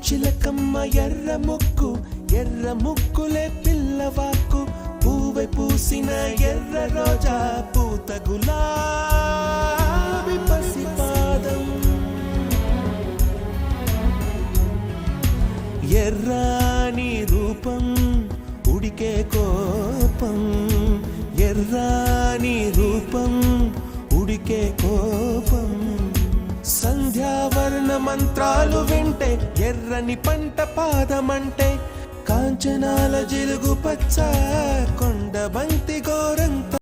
చిలకమ్మ ఎర్ర ముక్కులే పిల్లవాకు పూవై పూసిన ఎర్ర రోజా పూత గులాబీ పసిపాదం ఎర్రాని రూపం ఉడికే కోపం ఎర్రాని రూపం ఉడికే కోపం సంధ్యావర్ణ మంత్రాలు వింటే ఎర్రని పంట పాదమంటే కాంచనాల జిలుగు పచ్చ కొండ బంతి గోరంత